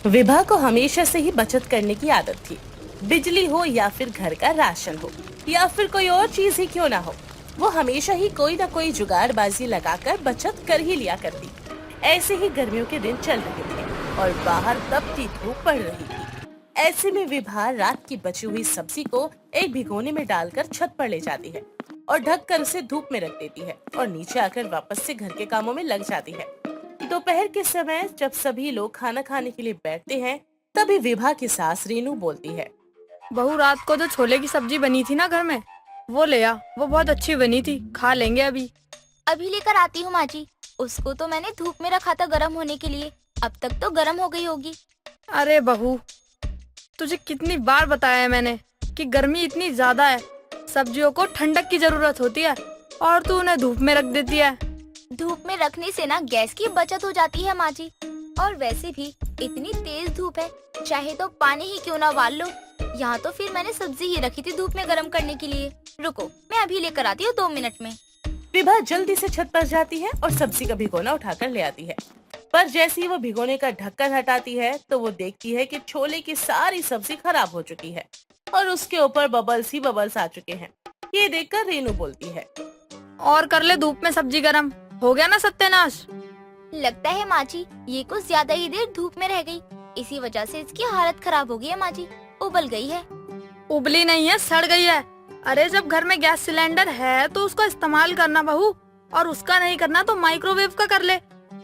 विभा को हमेशा से ही बचत करने की आदत थी। बिजली हो या फिर घर का राशन हो या फिर कोई और चीज ही क्यों ना हो, वो हमेशा ही कोई ना कोई जुगाड़बाजी लगाकर बचत कर ही लिया करती। ऐसे ही गर्मियों के दिन चल रहे थे और बाहर तपती धूप पड़ रही थी। ऐसे में विभा रात की बची हुई सब्जी को एक भिगोने में डालकर छत पर ले जाती है और ढककर उसे धूप में रख देती है और नीचे आकर वापस से घर के कामों में लग जाती है। दोपहर के समय जब सभी लोग खाना खाने के लिए बैठते हैं, तभी विभा की सास रीनू बोलती है। बहू, रात को जो छोले की सब्जी बनी थी ना घर में, वो ले आ। वो बहुत अच्छी बनी थी, खा लेंगे अभी। अभी लेकर आती हूँ माँ जी। उसको तो मैंने धूप में रखा था गर्म होने के लिए, अब तक तो गर्म हो गई होगी। अरे बहू, तुझे कितनी बार बताया है मैंने कि गर्मी इतनी ज्यादा है, सब्जियों को ठंडक की जरूरत होती है और तू उन्हें धूप में रख देती है। धूप में रखने से ना गैस की बचत हो जाती है माँ जी। और वैसे भी इतनी तेज धूप है, चाहे तो पानी ही क्यों ना उबाल लो। यहाँ तो फिर मैंने सब्जी ही रखी थी धूप में गर्म करने के लिए। रुको, मैं अभी लेकर आती हूँ 2 मिनट में। विभा जल्दी से छत पर जाती है और सब्जी का भिगोना उठाकर ले आती है। पर जैसे ही वो भिगोने का ढक्कन हटाती है तो वो देखती है कि छोले की सारी सब्जी खराब हो चुकी है और उसके ऊपर बबल्स ही बबल्स आ चुके हैं। ये देखकर रीनू बोलती है, और कर ले धूप में सब्जी गरम, हो गया ना सत्यानाश। लगता है माँ जी ये कुछ ज्यादा ही देर धूप में रह गई, इसी वजह से इसकी हालत खराब हो गई है माँ जी। उबल गई है। उबली नहीं है, सड़ गई है। अरे जब घर में गैस सिलेंडर है तो उसका इस्तेमाल करना बहू, और उसका नहीं करना तो माइक्रोवेव का कर ले।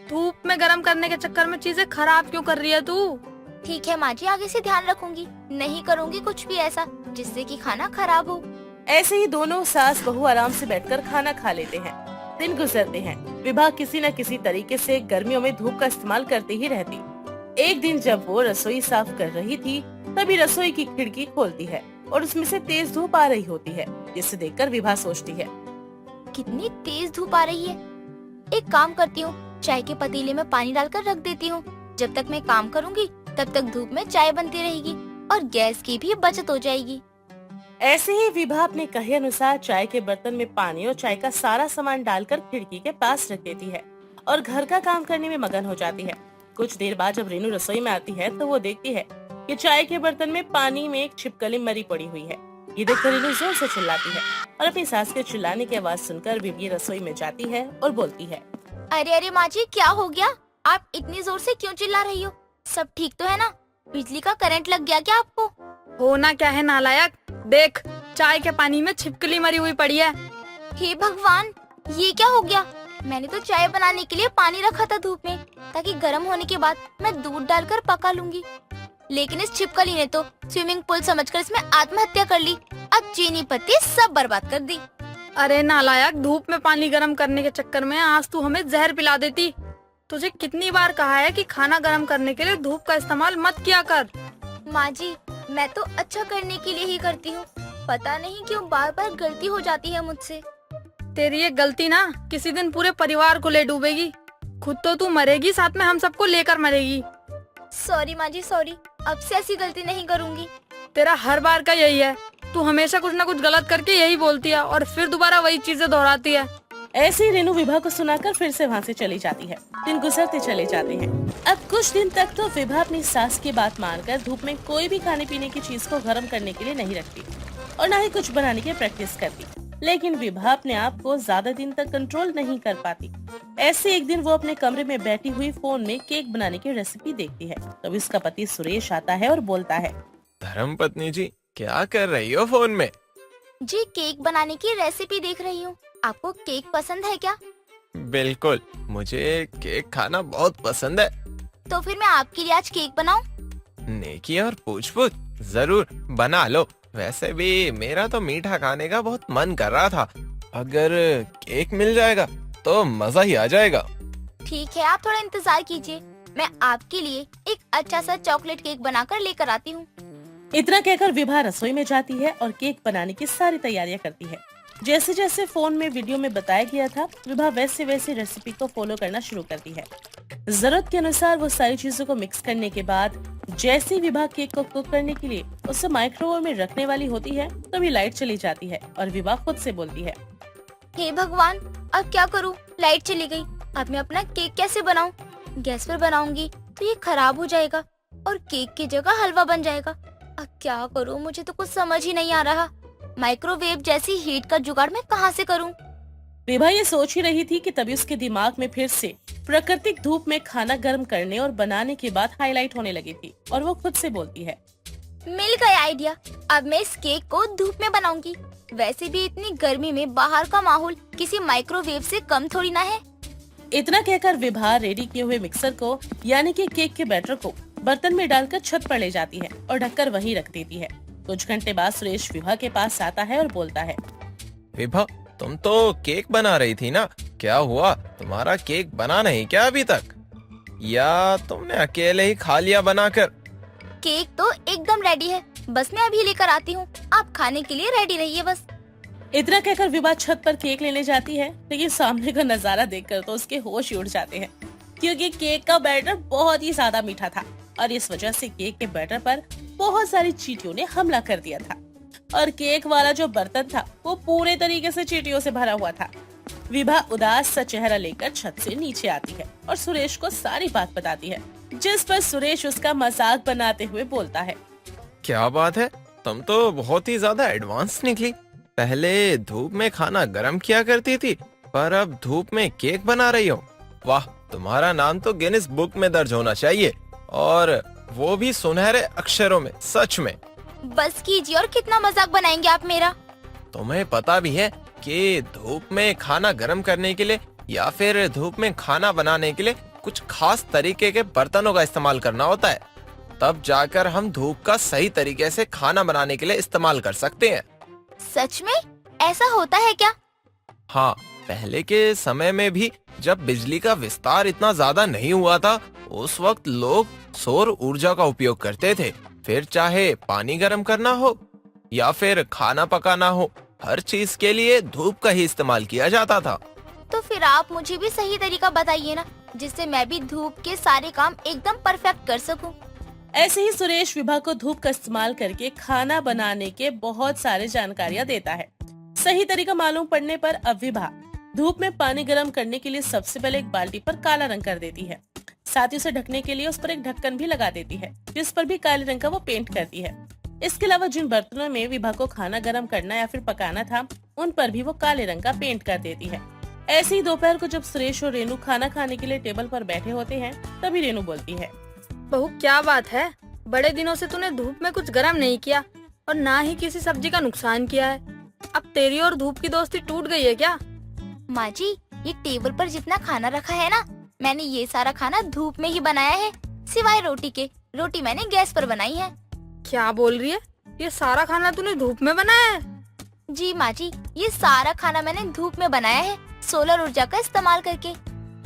धूप में गर्म करने के चक्कर में चीजें खराब क्यों कर रही है तू? ठीक है माँ जी, आगे से ध्यान रखूंगी, नहीं करूँगी कुछ भी ऐसा जिससे कि खाना खराब हो। ऐसे ही दोनों सास बहू आराम से बैठकर खाना खा लेते हैं। दिन गुजरते हैं। विभा किसी न किसी तरीके से गर्मियों में धूप का इस्तेमाल करती ही रहती। एक दिन जब वो रसोई साफ कर रही थी, तभी रसोई की खिड़की खोलती है और उसमें से तेज धूप आ रही होती है, जिसे देखकर विभा सोचती है, कितनी तेज धूप आ रही है। एक काम करती हूँ, चाय के पतीले में पानी डालकर रख देती हूँ। जब तक मैं काम करूँगी तब तक धूप में चाय बनती रहेगी और गैस की भी बचत हो जाएगी। ऐसे ही विभा अपने कहे अनुसार चाय के बर्तन में पानी और चाय का सारा सामान डालकर खिड़की के पास रख देती है और घर का काम करने में मगन हो जाती है। कुछ देर बाद जब रीनू रसोई में आती है तो वो देखती है कि चाय के बर्तन में पानी में एक छिपकली मरी पड़ी हुई है। ये देखकर रीनू जोर से चिल्लाती है और अपनी सास के चिल्लाने की आवाज सुनकर विभा रसोई में जाती है और बोलती है, अरे अरे माँ जी, क्या हो गया? आप इतनी जोर से क्यों चिल्ला रही हो? सब ठीक तो है ना? बिजली का करंट लग गया क्या आपको? होना क्या है नालायक, देख चाय के पानी में छिपकली मरी हुई पड़ी है। हे भगवान, ये क्या हो गया? मैंने तो चाय बनाने के लिए पानी रखा था धूप में, ताकि गर्म होने के बाद मैं दूध डालकर पका लूंगी। लेकिन इस छिपकली ने तो स्विमिंग पूल समझकर इसमें आत्महत्या कर ली। अब चीनी पत्ती सब बर्बाद कर दी। अरे नालायक, धूप में पानी गर्म करने के चक्कर में आज तू हमें जहर पिला देती। तुझे कितनी बार कहा है कि खाना गर्म करने के लिए धूप का इस्तेमाल मत किया कर। माँ जी, मैं तो अच्छा करने के लिए ही करती हूँ, पता नहीं क्यों बार बार गलती हो जाती है मुझसे। तेरी ये गलती ना किसी दिन पूरे परिवार को ले डूबेगी। खुद तो तू मरेगी, साथ में हम सबको लेकर मरेगी। सॉरी माँ जी, सॉरी, अब से ऐसी गलती नहीं करूँगी। तेरा हर बार का यही है, तू हमेशा कुछ ना कुछ गलत करके यही बोलती है और फिर दोबारा वही चीजें दोहराती है। ऐसे ही रीनू विभा को सुनाकर फिर से वहाँ से चली जाती है। दिन गुजरते चले जाते हैं। अब कुछ दिन तक तो विभा अपनी सास की बात मानकर धूप में कोई भी खाने पीने की चीज को गर्म करने के लिए नहीं रखती और न ही कुछ बनाने की प्रैक्टिस करती। लेकिन विभा अपने आप को ज्यादा दिन तक कंट्रोल नहीं कर पाती। ऐसे एक दिन वो अपने कमरे में बैठी हुई फोन में केक बनाने की रेसिपी देखती है। तब इसका पति सुरेश आता है और बोलता है, धर्म पत्नी जी, क्या कर रही हो फोन में? जी, केक बनाने की रेसिपी देख रही हूँ। आपको केक पसंद है क्या? बिल्कुल, मुझे केक खाना बहुत पसंद है। तो फिर मैं आपके लिए आज केक बनाऊं? नेकी और पूछ-पूछ, जरूर बना लो। वैसे भी मेरा तो मीठा खाने का बहुत मन कर रहा था। अगर केक मिल जाएगा तो मजा ही आ जाएगा। ठीक है, आप थोड़ा इंतजार कीजिए, मैं आपके लिए एक अच्छा सा चॉकलेट केक बनाकर लेकर आती हूँ। इतना कहकर विभा रसोई में जाती है और केक बनाने की सारी तैयारियां करती है। जैसे जैसे फोन में वीडियो में बताया गया था, विभा वैसे वैसे रेसिपी को फॉलो करना शुरू करती है। जरूरत के अनुसार वो सारी चीजों को मिक्स करने के बाद जैसे विभा केक को कुक करने के लिए उसे माइक्रोवेव में रखने वाली होती है, तभी लाइट चली जाती है और विभा खुद से बोलती है, हे भगवान, अब क्या करूँ? लाइट चली गई। अब मैं अपना केक कैसे बनाऊँ? गैस पर बनाऊंगी तो ये खराब हो जाएगा। और केक की जगह हलवा बन जाएगा। अब क्या करूं, मुझे तो कुछ समझ ही नहीं आ रहा। माइक्रोवेव जैसी हीट का जुगाड़ मैं कहाँ से करूं? विभा ये सोच ही रही थी कि तभी उसके दिमाग में फिर से प्राकृतिक धूप में खाना गर्म करने और बनाने की बात हाईलाइट होने लगी थी और वो खुद से बोलती है, मिल गया आइडिया। अब मैं इस केक को धूप में बनाऊंगी। वैसे भी इतनी गर्मी में बाहर का माहौल किसी माइक्रोवेव से कम थोड़ी ना है। इतना कहकर विभा रेडी किए हुए मिक्सर को यानी कि केक के बैटर को बर्तन में डालकर छत पर ले जाती है और ढककर वहीं रख देती है। कुछ घंटे बाद सुरेश विभा के पास आता है और बोलता है, विभा, तुम तो केक बना रही थी ना, क्या हुआ? तुम्हारा केक बना नहीं क्या अभी तक, या तुमने अकेले ही खा लिया बनाकर? केक तो एकदम रेडी है, बस मैं अभी लेकर आती हूँ। आप खाने के लिए रेडी रहिए बस। इतना कहकर विभा छत पर केक लेने जाती है, लेकिन सामने का नजारा देखकर तो उसके होश ही उड़ जाते हैं, क्योंकि केक का बैटर बहुत ही ज्यादा मीठा था और इस वजह से केक के बैटर पर बहुत सारी चींटियों ने हमला कर दिया था और केक वाला जो बर्तन था वो पूरे तरीके से चींटियों से भरा हुआ था। विभा उदास सा चेहरा लेकर छत से नीचे आती है और सुरेश को सारी बात बताती है, जिस पर सुरेश उसका मजाक बनाते हुए बोलता है, क्या बात है, तुम तो बहुत ही ज्यादा एडवांस निकली। पहले धूप में खाना गर्म किया करती थी, पर अब धूप में केक बना रही हो। वाह, तुम्हारा नाम तो गिनीज बुक में दर्ज होना चाहिए, और वो भी सुनहरे अक्षरों में। सच में। बस कीजिए, और कितना मजाक बनाएंगे आप मेरा? तुम्हें पता भी है कि धूप में खाना गर्म करने के लिए या फिर धूप में खाना बनाने के लिए कुछ खास तरीके के बर्तनों का इस्तेमाल करना होता है, तब जाकर हम धूप का सही तरीके से खाना बनाने के लिए इस्तेमाल कर सकते हैं। सच में ऐसा होता है क्या? हाँ, पहले के समय में भी जब बिजली का विस्तार इतना ज्यादा नहीं हुआ था, उस वक्त लोग सौर ऊर्जा का उपयोग करते थे। फिर चाहे पानी गर्म करना हो या फिर खाना पकाना हो, हर चीज के लिए धूप का ही इस्तेमाल किया जाता था। तो फिर आप मुझे भी सही तरीका बताइए ना, जिससे मैं भी धूप के सारे काम एकदम परफेक्ट कर सकूं। ऐसे ही सुरेश विभा को धूप का इस्तेमाल करके खाना बनाने के बहुत सारे जानकारियाँ देता है। सही तरीका मालूम पड़ने पर अब विभा धूप में पानी गर्म करने के लिए सबसे पहले एक बाल्टी पर काला रंग कर देती है, साथ ही उसे ढकने के लिए उस पर एक ढक्कन भी लगा देती है, जिस पर भी काले रंग का वो पेंट करती है। इसके अलावा जिन बर्तनों में विभा को खाना गर्म करना या फिर पकाना था, उन पर भी वो काले रंग का पेंट कर देती है। ऐसे ही दोपहर को जब सुरेश और रेनू खाना खाने के लिए टेबल पर बैठे होते हैं, तभी रेनू बोलती है, बहू क्या बात है, बड़े दिनों से तूने धूप में कुछ गर्म नहीं किया और ना ही किसी सब्जी का नुकसान किया है। अब तेरी और धूप की दोस्ती टूट गई है क्या? माँ जी, ये टेबल पर जितना खाना रखा है ना, मैंने ये सारा खाना धूप में ही बनाया है, सिवाय रोटी के। रोटी मैंने गैस पर बनाई है। क्या बोल रही है? ये सारा खाना तूने धूप में बनाया है? जी माँ जी, ये सारा खाना मैंने धूप में बनाया है, सोलर ऊर्जा का इस्तेमाल करके।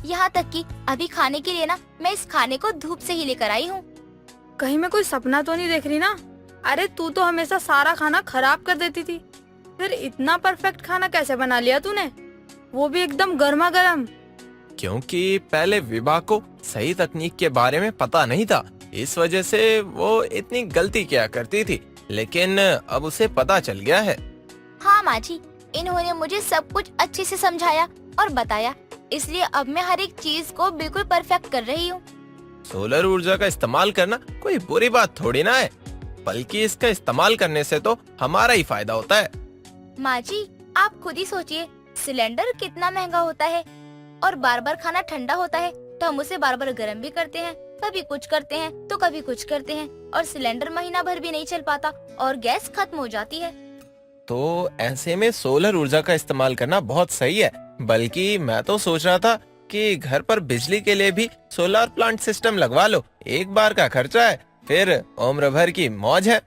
यहाँ तक कि अभी खाने के लिए ना, मैं इस खाने को धूप से ही लेकर आई हूँ। कहीं मैं कोई सपना तो नहीं देख रही ना? अरे तू तो हमेशा सारा खाना खराब कर देती थी, फिर इतना परफेक्ट खाना कैसे बना लिया तूने, वो भी एकदम गर्मा गर्म? क्योंकि पहले विभा को सही तकनीक के बारे में पता नहीं था, इस वजह से वो इतनी गलती किया करती थी, लेकिन अब उसे पता चल गया है। हाँ माँ जी, इन्होंने मुझे सब कुछ अच्छे से समझाया और बताया, इसलिए अब मैं हर एक चीज को बिल्कुल परफेक्ट कर रही हूँ। सोलर ऊर्जा का इस्तेमाल करना कोई बुरी बात थोड़ी ना है, बल्कि इसका इस्तेमाल करने से तो हमारा ही फायदा होता है। माँ जी, आप खुद ही सोचिए, सिलेंडर कितना महंगा होता है और बार बार खाना ठंडा होता है तो हम उसे बार बार गर्म भी करते हैं, कभी कुछ करते हैं तो कभी कुछ करते हैं, और सिलेंडर महीना भर भी नहीं चल पाता और गैस खत्म हो जाती है। तो ऐसे में सोलर ऊर्जा का इस्तेमाल करना बहुत सही है। बल्कि मैं तो सोच रहा था कि घर पर बिजली के लिए भी सोलर प्लांट सिस्टम लगवा लो, एक बार का खर्चा है, फिर उम्र भर की मौज है।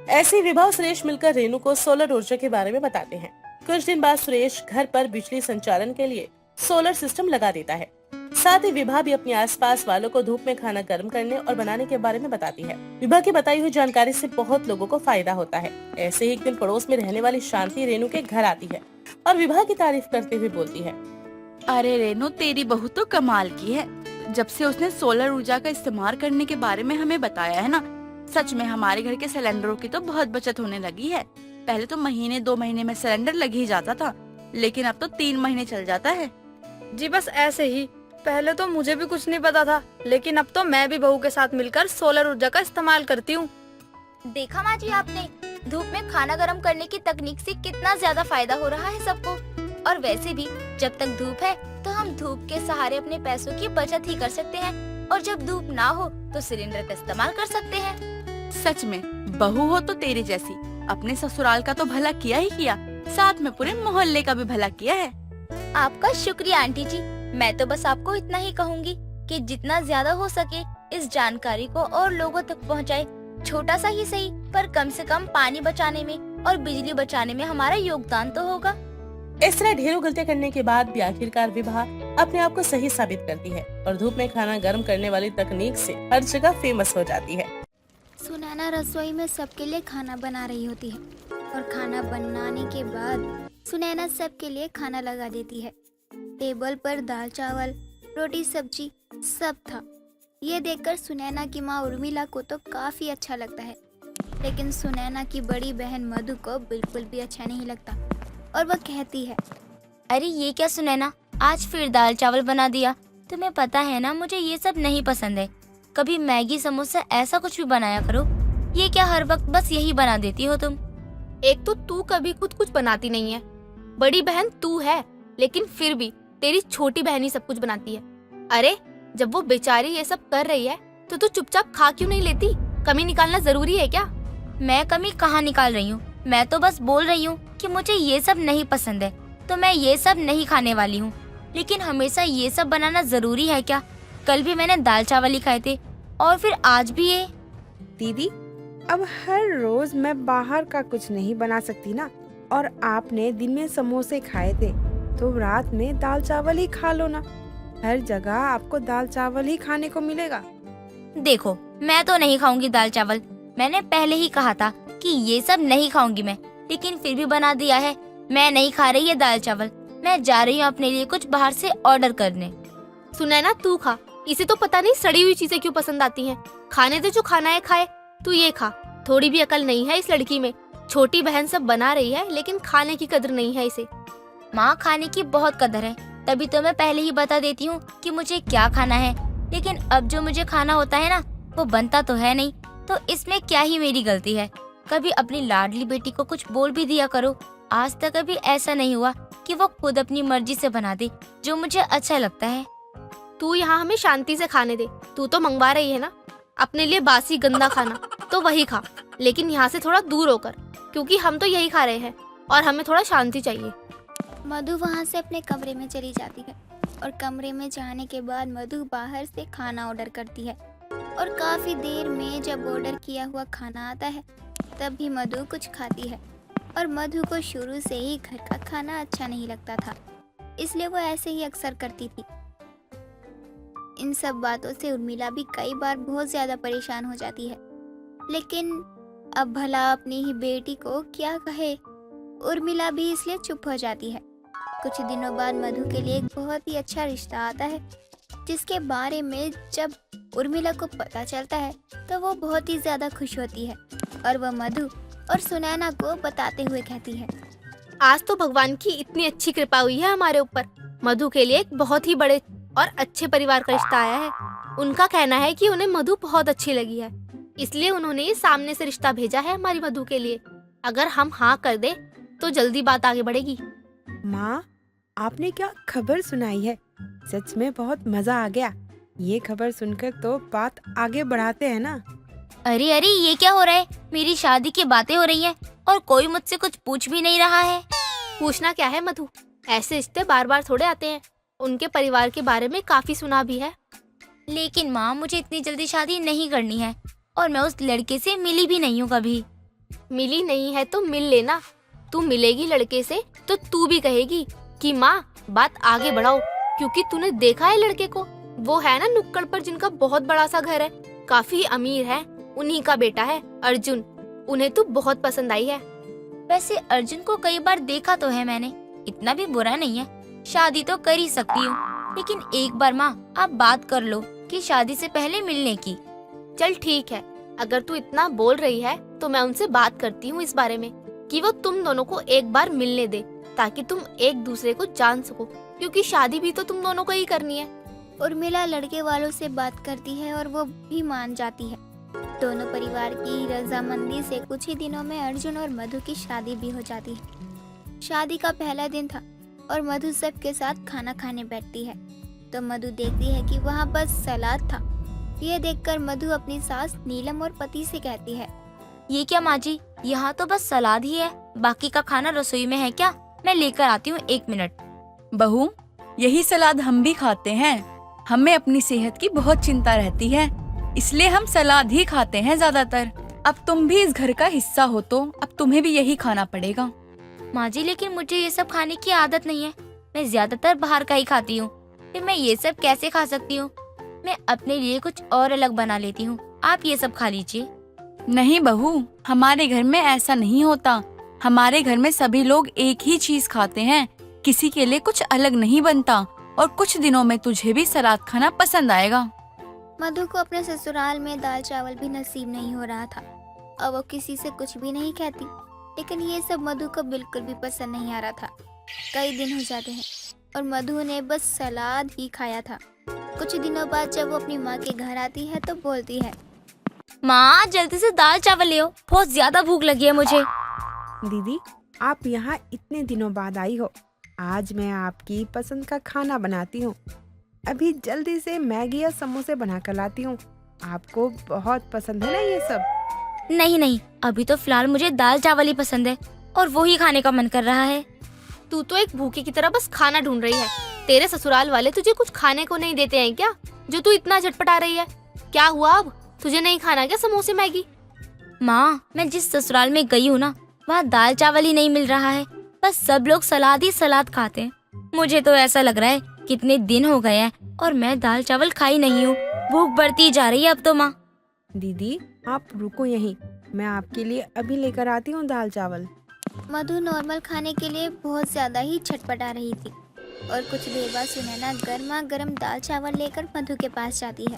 ऐसे ही विभा और सुरेश मिलकर रेनू को सोलर ऊर्जा के बारे में बताते हैं। कुछ दिन बाद सुरेश घर पर बिजली संचालन के लिए सोलर सिस्टम लगा देता है। साथ ही विभा भी अपने आसपास वालों को धूप में खाना गर्म करने और बनाने के बारे में बताती है। विभा की बताई हुई जानकारी से बहुत लोगों को फायदा होता है। ऐसे ही एक दिन पड़ोस में रहने वाली शांति रेनू के घर आती है और विभा की तारीफ करते हुए बोलती है, अरे रेनू, तेरी बहू तो कमाल की है। जब से उसने सोलर ऊर्जा का इस्तेमाल करने के बारे में हमें बताया है ना, सच में हमारे घर के सिलेंडरों की तो बहुत बचत होने लगी है। पहले तो महीने 2 महीने में सिलेंडर लग ही जाता था, लेकिन अब तो 3 महीने चल जाता है। जी बस ऐसे ही, पहले तो मुझे भी कुछ नहीं पता था, लेकिन अब तो मैं भी बहू के साथ मिलकर सोलर ऊर्जा का इस्तेमाल करती हूँ। देखा माँ जी आपने, धूप में खाना गर्म करने की तकनीक से कितना ज्यादा फायदा हो रहा है सबको। और वैसे भी जब तक धूप है तो हम धूप के सहारे अपने पैसों की बचत ही कर सकते हैं, और जब धूप ना हो तो सिलेंडर का इस्तेमाल कर सकते हैं। सच में बहू हो तो तेरी जैसी, अपने ससुराल का तो भला किया ही किया, साथ में पूरे मोहल्ले का भी भला किया है। आपका शुक्रिया आंटी जी। मैं तो बस आपको इतना ही कहूँगी कि जितना ज्यादा हो सके इस जानकारी को और लोगों तक पहुँचाए। छोटा सा ही सही, पर कम से कम पानी बचाने में और बिजली बचाने में हमारा योगदान तो होगा। इस तरह ढेरों गलतियां करने के बाद भी आखिरकार विभा अपने आप को सही साबित करती है और धूप में खाना गर्म करने वाली तकनीक से हर जगह फेमस हो जाती है। सुनैना रसोई में सबके लिए खाना बना रही होती है, और खाना बनाने के बाद सुनैना सबके लिए खाना लगा देती है। टेबल पर दाल चावल रोटी सब्जी सब था। ये देखकर सुनैना की माँ उर्मिला को तो काफी अच्छा लगता है, लेकिन सुनैना की बड़ी बहन मधु को बिल्कुल भी अच्छा नहीं लगता, और वह कहती है, अरे ये क्या सुनैना, आज फिर दाल चावल बना दिया। तुम्हें पता है ना मुझे ये सब नहीं पसंद है। कभी मैगी समोसा ऐसा कुछ भी बनाया करो। ये क्या हर वक्त बस यही बना देती हो तुम? एक तो तू कभी खुद कुछ बनाती नहीं है, बड़ी बहन तू है, लेकिन फिर भी तेरी छोटी बहन ही सब कुछ बनाती है। अरे जब वो बेचारी ये सब कर रही है तो तू चुपचाप खा क्यों नहीं लेती? कमी निकालना जरूरी है क्या? मैं कमी कहाँ निकाल रही हूँ, मैं तो बस बोल रही हूँ कि मुझे ये सब नहीं पसंद है, तो मैं ये सब नहीं खाने वाली हूँ। लेकिन हमेशा ये सब बनाना जरूरी है क्या? कल भी मैंने दाल चावल ही खाए थे, और फिर आज भी ये। दीदी, अब हर रोज मैं बाहर का कुछ नहीं बना सकती ना, और आपने दिन में समोसे खाए थे तो रात में दाल चावल ही खा लो ना। हर जगह आपको दाल चावल ही खाने को मिलेगा। देखो मैं तो नहीं खाऊंगी दाल चावल, मैंने पहले ही कहा था कि ये सब नहीं खाऊंगी मैं, लेकिन फिर भी बना दिया है। मैं नहीं खा रही ये दाल चावल, मैं जा रही हूँ अपने लिए कुछ बाहर से ऑर्डर करने। सुनैना तू खा, इसे तो पता नहीं सड़ी हुई चीजें क्यों पसंद आती हैं। खाने दे, जो खाना है खाए, तू ये खा। थोड़ी भी अकल नहीं है इस लड़की में। छोटी बहन सब बना रही है, लेकिन खाने की कदर नहीं है इसे। माँ, खाने की बहुत कदर है, तभी तो मैं पहले ही बता देती हूँ कि मुझे क्या खाना है। लेकिन अब जो मुझे खाना होता है ना, वो बनता तो है नहीं, तो इसमें क्या ही मेरी गलती है। कभी अपनी लाडली बेटी को कुछ बोल भी दिया करो। आज तक कभी ऐसा नहीं हुआ कि वो खुद अपनी मर्जी से बना दे जो मुझे अच्छा लगता है। तू यहाँ हमें शांति से खाने दे। तू तो मंगवा रही है ना अपने लिए बासी गंदा खाना, तो वही खा, लेकिन यहाँ से थोड़ा दूर होकर, क्योंकि हम तो यही खा रहे हैं और हमें थोड़ा शांति चाहिए। मधु वहाँ से अपने कमरे में चली जाती है, और कमरे में जाने के बाद मधु बाहर से खाना ऑर्डर करती है। और काफ़ी देर में जब ऑर्डर किया हुआ खाना आता है, तब भी मधु कुछ खाती है। और मधु को शुरू से ही घर का खाना अच्छा नहीं लगता था, इसलिए वो ऐसे ही अक्सर करती थी। इन सब बातों से उर्मिला भी कई बार बहुत ज़्यादा परेशान हो जाती है, लेकिन अब भला अपनी ही बेटी को क्या कहे। उर्मिला भी इसलिए चुप हो जाती है। कुछ दिनों बाद मधु के लिए एक बहुत ही अच्छा रिश्ता आता है, जिसके बारे में जब उर्मिला को पता चलता है तो वो बहुत ही ज़्यादा खुश होती है, और वह मधु और सुनैना को बताते हुए कहती है, आज तो भगवान की इतनी अच्छी कृपा हुई है हमारे ऊपर। मधु के लिए एक बहुत ही बड़े और अच्छे परिवार का रिश्ता आया है। उनका कहना है कि उन्हें मधु बहुत अच्छी लगी है, इसलिए उन्होंने ये सामने से रिश्ता भेजा है हमारी मधु के लिए। अगर हम हाँ कर दे तो जल्दी बात आगे बढ़ेगी। माँ, आपने क्या खबर सुनाई है? सच में बहुत मजा आ गया। ये खबर सुनकर तो बात आगे बढ़ाते हैं ना। अरे अरे, ये क्या हो रहा है? मेरी शादी की बातें हो रही हैं और कोई मुझसे कुछ पूछ भी नहीं रहा है। पूछना क्या है मधु, ऐसे रिश्ते बार बार थोड़े आते हैं। उनके परिवार के बारे में काफी सुना भी है। लेकिन माँ, मुझे इतनी जल्दी शादी नहीं करनी है, और मैं उस लड़के से मिली भी नहीं हूँ कभी। मिली नहीं है तो मिल लेना। तू मिलेगी लड़के से तो तू भी कहेगी कि माँ बात आगे बढ़ाओ, क्योंकि तूने देखा है लड़के को। वो है ना नुक्कड़ पर जिनका बहुत बड़ा सा घर है, काफी अमीर है, उन्हीं का बेटा है अर्जुन। उन्हें तू बहुत पसंद आई है। वैसे अर्जुन को कई बार देखा तो है मैंने, इतना भी बुरा नहीं है, शादी तो कर ही सकती हूँ। लेकिन एक बार माँ आप बात कर लो कि शादी से पहले मिलने की। चल ठीक है, अगर तू इतना बोल रही है तो मैं उनसे बात करती हूँ इस बारे में कि वो तुम दोनों को एक बार मिलने दे, ताकि तुम एक दूसरे को जान सको, क्योंकि शादी भी तो तुम दोनों को ही करनी है। उर्मिला लड़के वालों से बात करती है और वो भी मान जाती है। दोनों परिवार की रजामंदी से कुछ ही दिनों में अर्जुन और मधु की शादी भी हो जाती है। शादी का पहला दिन था और मधु सबके साथ खाना खाने बैठती है तो मधु देखती है कि वहाँ बस सलाद था। ये देखकर मधु अपनी सास नीलम और पति से कहती है, ये क्या माँ जी, यहाँ तो बस सलाद ही है, बाकी का खाना रसोई में है क्या? मैं लेकर आती हूँ, 1 मिनट। बहू, यही सलाद हम भी खाते हैं। हमें अपनी सेहत की बहुत चिंता रहती है, इसलिए हम सलाद ही खाते हैं ज्यादातर। अब तुम भी इस घर का हिस्सा हो तो अब तुम्हें भी यही खाना पड़ेगा। माँ जी, लेकिन मुझे ये सब खाने की आदत नहीं है। मैं ज्यादातर बाहर का ही खाती हूँ, फिर मैं ये सब कैसे खा सकती हूँ? मैं अपने लिए कुछ और अलग बना लेती हूँ, आप ये सब खा लीजिए। नहीं बहू, हमारे घर में ऐसा नहीं होता। हमारे घर में सभी लोग एक ही चीज खाते हैं, किसी के लिए कुछ अलग नहीं बनता। और कुछ दिनों में तुझे भी सलाद खाना पसंद आएगा। मधु को अपने ससुराल में दाल चावल भी नसीब नहीं हो रहा था और वो किसी से कुछ भी नहीं कहती, लेकिन ये सब मधु को बिल्कुल भी पसंद नहीं आ रहा था। कई दिन हो जाते हैं और मधु ने बस सलाद ही खाया था। कुछ दिनों बाद जब वो अपनी माँ के घर आती है तो बोलती है, माँ जल्दी से दाल चावल ले आओ, बहुत ज्यादा भूख लगी है मुझे। दीदी, आप यहाँ इतने दिनों बाद आई हो। आज मैं आपकी पसंद का खाना बनाती हूँ। अभी जल्दी से मैगी और समोसे बना कर लाती हूँ। आपको बहुत पसंद है ना ये सब? नहीं नहीं, अभी तो फिलहाल मुझे दाल चावल ही पसंद है और वो ही खाने का मन कर रहा है। तू तो एक भूखे की तरह बस खाना ढूंढ रही है। तेरे ससुराल वाले तुझे कुछ खाने को नहीं देते हैं क्या, जो तू इतना झटपटा रही है? क्या हुआ अब, तुझे नहीं खाना क्या समोसे मैगी? माँ, मैं जिस ससुराल में गई हूँ ना, वहाँ दाल चावल ही नहीं मिल रहा है, बस सब लोग सलाद ही सलाद खाते हैं। मुझे तो ऐसा लग रहा है कितने दिन हो गए हैं और मैं दाल चावल खाई नहीं हूँ। भूख बढ़ती जा रही है अब तो। माँ दीदी, आप रुको यहीं, मैं आपके लिए अभी लेकर आती हूँ दाल चावल। मधु नॉर्मल खाने के लिए बहुत ज्यादा ही छटपटा रही थी और कुछ देर बाद सुनैना गर्मा गर्म दाल चावल लेकर मधु के पास जाती है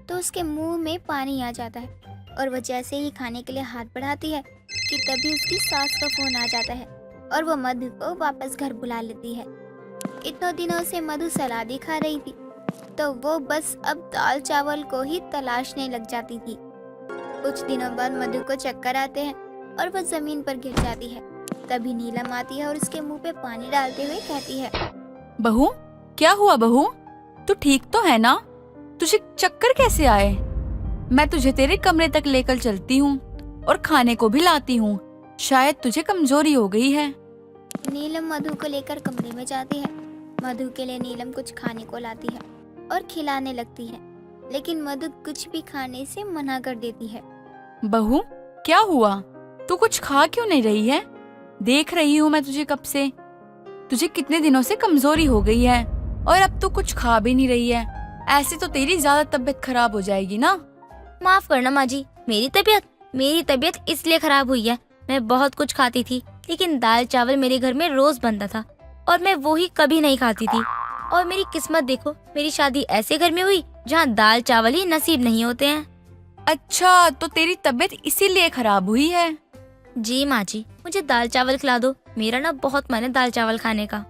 तो उसके मुंह में पानी आ जाता है और वह जैसे ही खाने के लिए हाथ बढ़ाती है कि तभी उसकी सास का फोन आ जाता है और वो मधु को वापस घर बुला लेती है। इतने दिनों से मधु सलाद ही खा रही थी तो वो बस अब दाल चावल को ही तलाशने लग जाती थी। कुछ दिनों बाद मधु को चक्कर आते हैं और वह जमीन पर गिर जाती है। तभी नीलम आती है और उसके मुंह पे पानी डालते हुए कहती है, बहू, क्या हुआ बहू? तू ठीक तो है ना? तुझे चक्कर कैसे आए? मैं तुझे तेरे कमरे तक लेकर चलती हूँ और खाने को भी लाती हूँ। शायद तुझे कमजोरी हो गई है। नीलम मधु को लेकर कमरे में जाती है। मधु के लिए नीलम कुछ खाने को लाती है और खिलाने लगती है, लेकिन मधु कुछ भी खाने से मना कर देती है। बहू, क्या हुआ? तू कुछ खा क्यों नहीं रही है? देख रही हूँ मैं तुझे कब से। तुझे कितने दिनों से कमजोरी हो गई है और अब तू कुछ खा भी नहीं रही है। ऐसे तो तेरी ज्यादा तबीयत खराब हो जाएगी ना। माफ करना माँ जी, मेरी तबीयत इसलिए खराब हुई है। मैं बहुत कुछ खाती थी, लेकिन दाल चावल मेरे घर में रोज बनता था और मैं वो ही कभी नहीं खाती थी। और मेरी किस्मत देखो, मेरी शादी ऐसे घर में हुई जहाँ दाल चावल ही नसीब नहीं होते हैं। अच्छा, तो तेरी तबीयत इसीलिए खराब हुई है? जी माँ जी, मुझे दाल चावल खिला दो, मेरा ना बहुत मन है दाल चावल खाने का।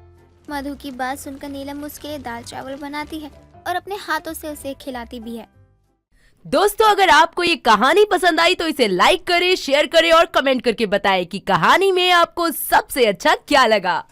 मधु की बात सुनकर नीलम उसके लिए दाल चावल बनाती है और अपने हाथों से उसे खिलाती भी है। दोस्तों, अगर आपको ये कहानी पसंद आई तो इसे लाइक करें, शेयर करें और कमेंट करके बताएं कि कहानी में आपको सबसे अच्छा क्या लगा।